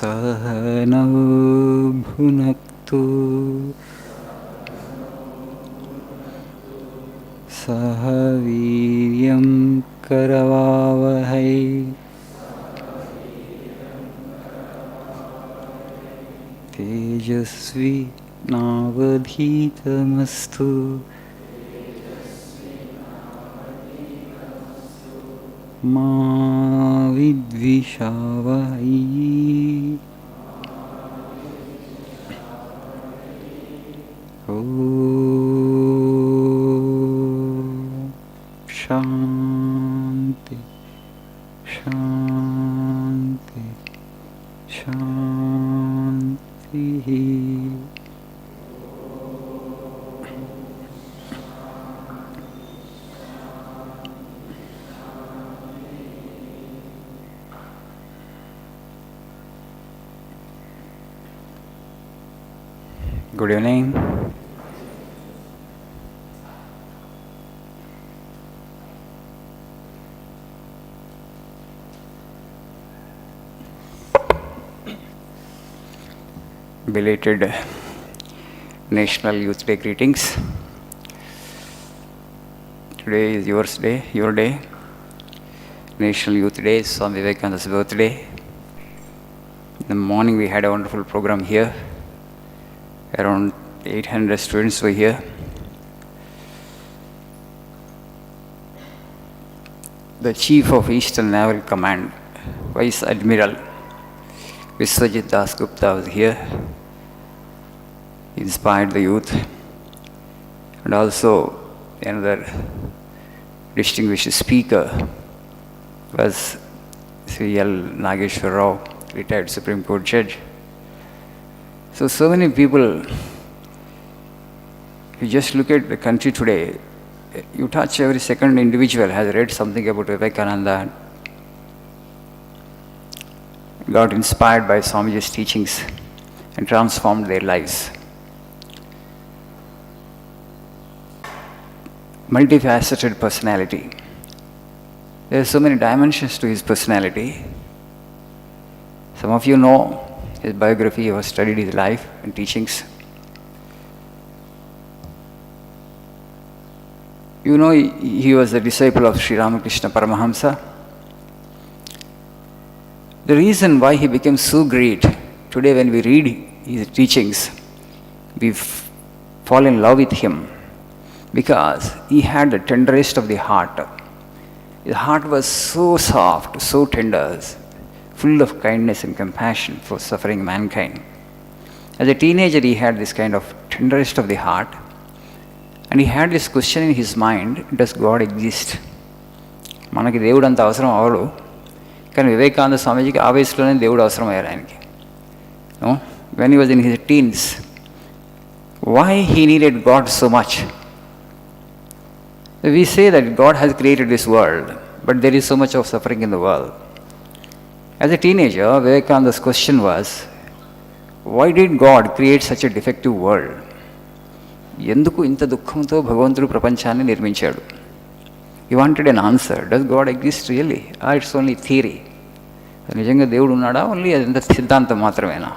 सहनौ भुनक्तु सह वीर्यं करवावहै तेजस्वी नावधीतमस्तु मा विद्विषावहै। ॐ शान्ति शान्ति शान्तिः। Good evening. Belated National Youth Day greetings. Today is your day. National Youth Day is Swami Vivekananda's birthday. In the morning we had a wonderful program here. Around 800 students were here. The Chief of Eastern Naval Command, Vice Admiral Viswajit Das Gupta was here. He inspired the youth. And also another distinguished speaker was Sri L. Nageshwar Rao, retired Supreme Court Judge. So many people, you just look at the country today, you touch every second individual has read something about Vivekananda, got inspired by Swamiji's teachings and transformed their lives. Multifaceted personality. There are so many dimensions to his personality. Some of you know his biography, you have studied his life and teachings. You know he was a disciple of Sri Ramakrishna Paramahamsa. The reason why he became so great, today when we read his teachings, we fall in love with him because he had the tenderest of the heart. His heart was so soft, so tender, full of kindness and compassion for suffering mankind. As a teenager, he had this kind of tenderest of the heart, and he had this question in his mind, does God exist? మనకి దేవుడు అంత అవసరం అవడు, కానీ వివేకానంద స్వామీజీకి ఆ వయసులోనే దేవుడు అవసరం అయ్యారు ఆయనకి. When he was in his teens, why he needed God so much? We say that God has created this world, but there is so much of suffering in the world. As a teenager, Vivekananda's question was, why did God create such a defective world? ఎందుకు ఇంత దుఃఖంతో భగవంతుడు ప్రపంచాన్ని నిర్మించాడు? He wanted an answer. Does God exist really? Or it's only theory? నిజంగా దేవుడు ఉన్నాడా? Only అదంత సిద్ధాంతం మాత్రమేనా?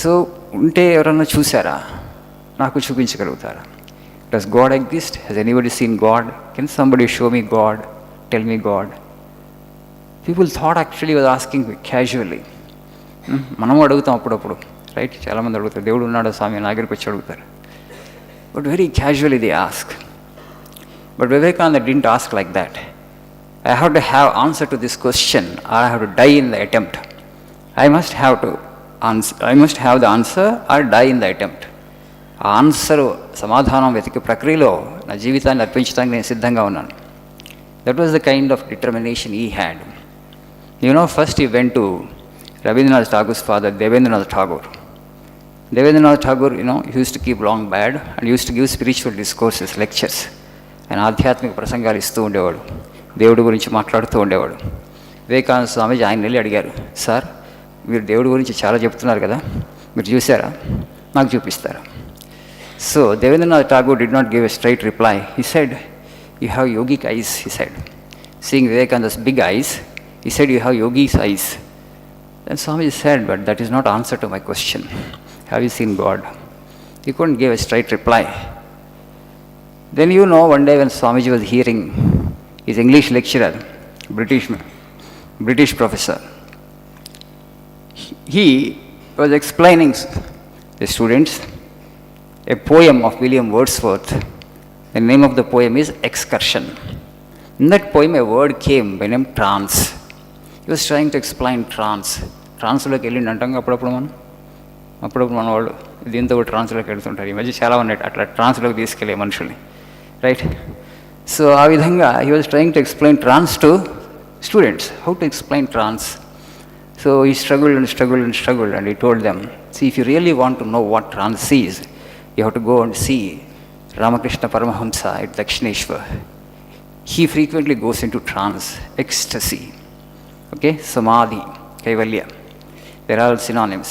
సో ఉంటే ఎవరన్నా చూసారా? నాకు చూపించగలుగుతారా? Does God exist? Has anybody seen God? Can somebody show me God? Tell me God? People thought actually was asking casually. మనం అడుగుతాం అప్పుడప్పుడు, రైట్? చాలామంది అడుగుతారు, దేవుడు ఉన్నాడు స్వామి నా దగ్గరికి వచ్చి అడుగుతారు. But very casually they ask. But Vivekananda didn't ask like that. I have to have answer to this question or I have to die in the attempt. I must have the answer or die in the attempt. ఆ answer సమాధానం వెతికే ప్రక్రియలో నా జీవితాన్ని అర్పించడానికి నేను సిద్ధంగా ఉన్నాను. That was the kind of determination he had. First he went to Rabindranath Tagore's father, Devendranath Tagore. Devendranath Tagore, he used to keep long bed and used to give spiritual discourses, lectures. ఆయన ఆధ్యాత్మిక ప్రసంగాలు ఇస్తూ ఉండేవాడు, దేవుడి గురించి మాట్లాడుతూ ఉండేవాడు. వివేకానంద స్వామీజీ ఆయన వెళ్ళి అడిగారు, సార్ మీరు దేవుడి గురించి చాలా చెప్తున్నారు కదా, మీరు చూసారా, నాకు చూపిస్తారా? So Devendranath Tagore did not give a straight reply. He said, you have yogic eyes, he said. Seeing Vivekananda's big eyes, he said, you have yogi's eyes. Then Swami said, but that is not answer to my question. Have you seen God? He couldn't give a straight reply. Then one day when Swamiji was hearing his English lecturer, British professor, he was explaining the students a poem of William Wordsworth. The name of the poem is Excursion. In that poem, a word came by name trance. He was trying to explain trance. ట్రాన్స్లోకి వెళ్ళిండి అంటాం అప్పుడప్పుడు మన వాళ్ళు దీంతో కూడా ట్రాన్స్లోకి వెళ్తుంటారు. ఈ మధ్య చాలా ఉన్నాయి అట్లా ట్రాన్స్లోకి తీసుకెళ్ళే మనుషుల్ని, రైట్? సో ఆ విధంగా he was trying to explain trance to students, how to explain trance. So ఈ struggled and he told them, see, if you really want to know what trance is, you have to go and see Ramakrishna Paramahamsa at Dakshineshwar. He frequently goes into trance, ecstasy, okay, samadhi, kaivalya. They're all synonyms.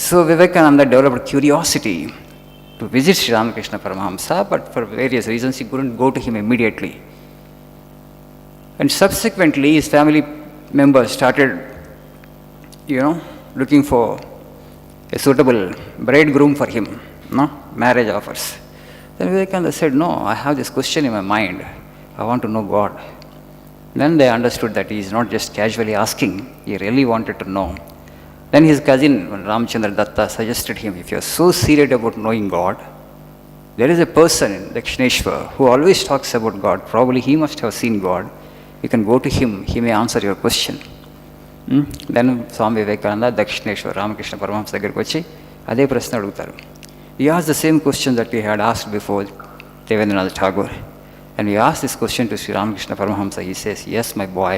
So Vivekananda developed curiosity to visit Sri Ramakrishna Paramahamsa, but for various reasons he couldn't go to him immediately. And subsequently his family members started, looking for a suitable bridegroom for him, marriage offers. Then Vivekananda said, no, I have this question in my mind. I want to know God. Then they understood that he is not just casually asking, he really wanted to know. Then his cousin Ramchandra Datta suggested him, if you are so serious about knowing God, there is a person in Dakshineshwar who always talks about God. Probably he must have seen God. You can go to him, he may answer your question. Then Swami Vivekananda, Dakshineshwar, Ramakrishna Paramahamsa దగ్గరికి వచ్చి అదే ప్రశ్న అడుగుతారు. He asked the same question that he had asked before Devendranath Tagore. And we asked this question to Sri Ramakrishna Paramahamsa. He says, yes, my boy,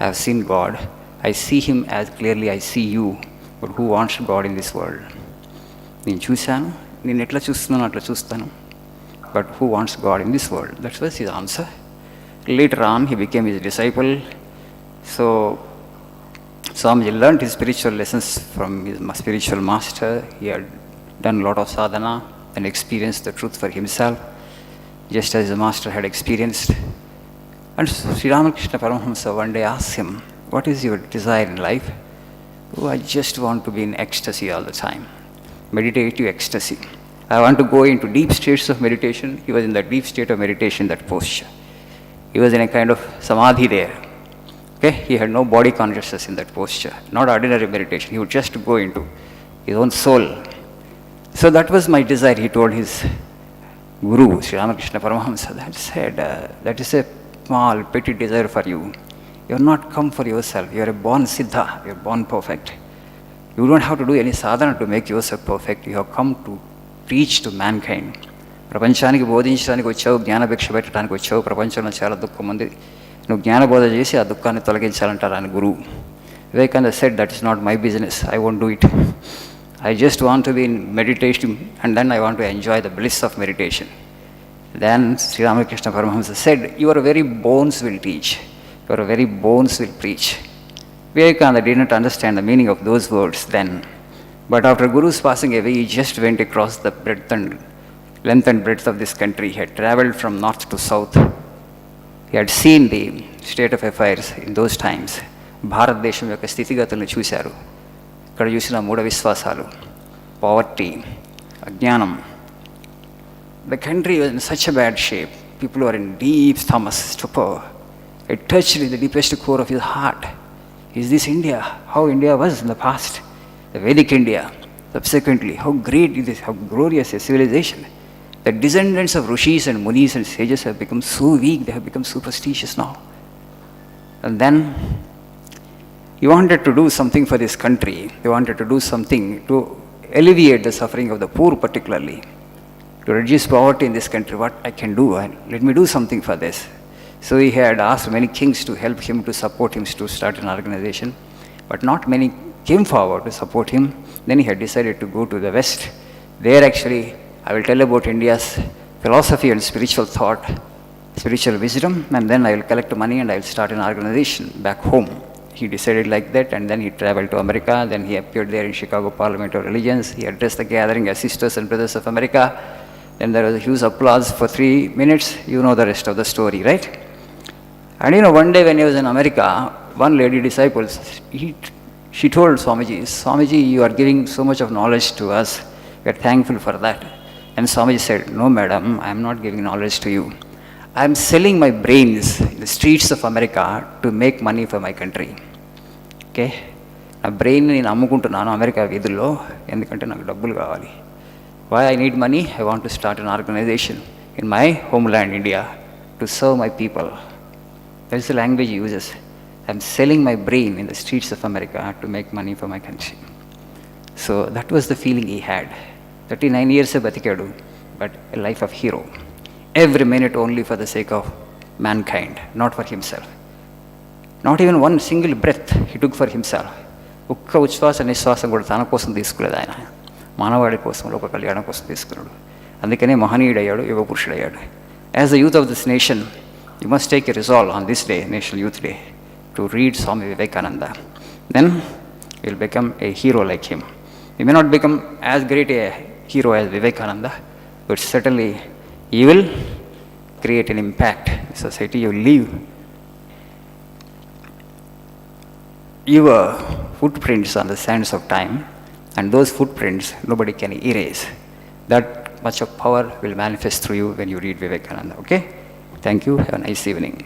I have seen God. I see him as clearly I see you. But who wants God in this world? నేను చూశాను, నేను ఎట్లా చూస్తున్నాను అట్లా చూస్తాను. But who wants God in this world? That was his answer. Later on, he became his disciple. So Swamiji learned his spiritual lessons from his spiritual master. He had done a lot of sadhana and experienced the truth for himself, just as the master had experienced. And Sri Ramakrishna Paramahamsa one day asked him, what is your desire in life? Oh, I just want to be in ecstasy all the time, meditative ecstasy. I want to go into deep states of meditation. He was in that deep state of meditation, that posture. He was in a kind of samadhi there. Okay? He had no body consciousness in that posture, not ordinary meditation. He would just go into his own soul. So that was my desire, he told his Guru, Sri Ramakrishna Paramahamsa. That said, that is a small, petty desire for you. You are not come for yourself. You are a born siddha. You are born perfect. You don't have to do any sadhana to make yourself perfect. You have come to preach to mankind. ప్రపంచానికి బోధించడానికి వచ్చావు, జ్ఞానభిక్ష పెట్టడానికి వచ్చావు. ప్రపంచంలో చాలా దుఃఖం ఉంది, నువ్వు జ్ఞానబోధ చేసి ఆ దుఃఖాన్ని తొలగించాలంటారు ఆయన గురువు. Vivekananda said, that is not my business. I won't do it. I just want to be in meditation, and then I want to enjoy the bliss of meditation. Then Sri Ramakrishna Paramahamsa said, your very bones will teach. Your very bones will preach. Vivekananda did not understand the meaning of those words then. But after Guru's passing away, he just went across the length and breadth of this country. He had traveled from north to south. He had seen the state of affairs in those times. భారతదేశం యొక్క స్థితిగతులను చూశారు. ఇక్కడ చూసిన మూఢ విశ్వాసాలు, poverty, అజ్ఞానం. The country was in such a bad shape. People were in deep tamas, stupor. It touched the deepest core of his heart. Is this India? How India was in the past? The Vedic India. Subsequently, how great is this, how glorious a civilization. The descendants of rishis and munis and sages have become so weak, they have become superstitious now. And then he wanted to do something for this country. He wanted to do something to alleviate the suffering of the poor particularly, to reduce poverty in this country. What I can do, let me do something for this. So he had asked many kings to help him, to support him, to start an organization. But not many came forward to support him. Then he had decided to go to the West. There actually, I will tell about India's philosophy and spiritual thought, spiritual wisdom, and then I will collect money and I will start an organization back home. He decided like that, and then he traveled to America. Then he appeared there in Chicago Parliament of Religions. He addressed the gathering as Sisters and Brothers of America. Then there was a huge applause for 3 minutes. You know the rest of the story, right? And one day when he was in America, one lady disciple, She told Swamiji, Swamiji, you are giving so much of knowledge to us. We are thankful for that. And Swamiji said, no, madam, I am not giving knowledge to you. I am selling my brains in the streets of America to make money for my country. Okay? నా brain నేను అమ్ముకుంటున్నాను America వీధుల్లో ఎందుకంటే నాకు డబ్బులు కావాలి. Why I need money, I want to start an organisation in my homeland India to serve my people. That is the language uses. I'm selling my brain in the streets of America to make money for my country. So that was the feeling he had. 39 years బతికాడు, but a life of hero. Every minute only for the sake of mankind, not for himself. Not even one single breath he took for himself. ఒక్క ఉచ్ఛ్వాస నిశ్వాసం కూడా తన కోసం తీసుకోలేదు ఆయన. మానవాడి కోసం, లోక కళ్యాణం కోసం తీసుకున్నాడు. అందుకనే మహనీయుడయ్యాడు, యుగ పురుషుడయ్యాడు. As the youth of this nation, you must take a resolve on this day, national youth day, to read Swami Vivekananda. Then you will become a hero like him. You may not become as great a hero as Vivekananda, but certainly you will create an impact in society. You will leave your footprints on the sands of time, and those footprints nobody can erase. That much of power will manifest through you when you read Vivekananda. Okay? Thank you. Have a nice evening.